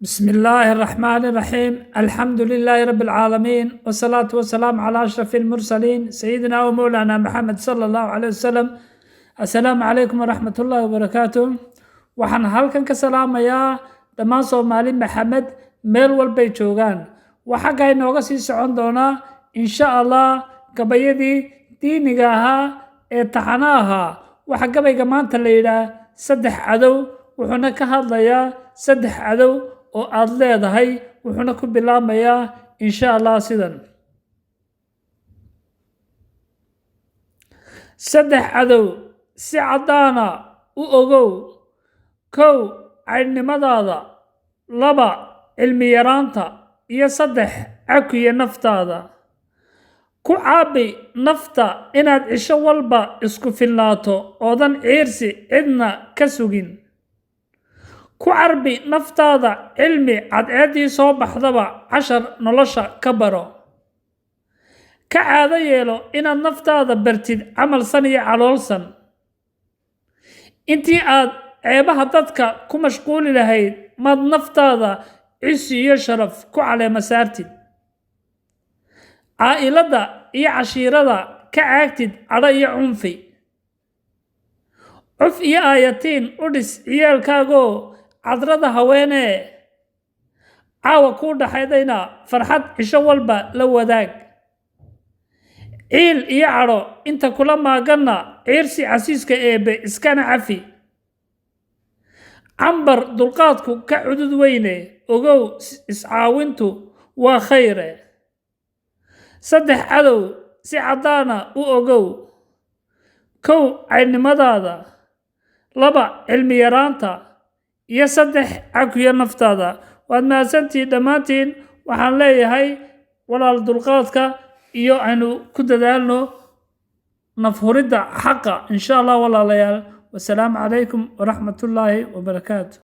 بسم الله الرحمن الرحيم الحمد لله رب العالمين والصلاة والسلام على أشرف المرسلين سيدنا ومولانا محمد صلى الله عليه وسلم. السلام عليكم ورحمة الله وبركاته. waxaan halkan ka salaamayaa dhammaan Soomaali Maxamed meel walba ay joogaan. waxa kay nooga sii socon doonaa insha Allah gabayadii diiniga ahaa ee taxanaha. waxa gabayga maanta la yiraahdo saddex cadow wuxuuna ka hadlayaa saddex cadow oo aad leedahay wuxuuna ku bilaamayaa insha Allah sidan. saddex cadow si cadaana u ogow. kow caynimadaada, laba cilmi yaraanta, iyo saddex cakiya naftaada. ku caabi nafta inaad cisho walba isku filnaato oodan ciirsi cidna ka sugin. ku carbi naftaada cilmi cadceedii soo baxdaba cashar nolosha ka baro. ka caado yeelo inaad naftaada bartid camal san iyo caloolsan. intii aad ceebaha dadka ku mashquuli lahayd maad naftaada cisi iyo sharaf ku caleema saartid. caa'ilada iyo cashiirada ka caagtid cadho iyo cunfi. cuf iyo aayatiin u dhis ciyaalkaagoo cadrada haweenee caawa kuu dhaxaydayna farxad cisho walba la wadaag. ciil iyo cadho inta kula maaganna ciirsi casiiska eebbe iskana cafi. cambar dulqaadku ka cudud weyne ogow iscaawintu waa khayre. saddex cadow si cadaana u ogow. kow caynimadaada, laba cilmi yaraanta, iyo saddex cakiya naftaada. waad mahadsantihiin dhammaantiin. waxaan leeyahay walaal dulqaadka iyo aynu ku dadaalno nafhuridda xaqa insha Allah walaalayaal. والسلام عليكم ورحمة الله وبركاته.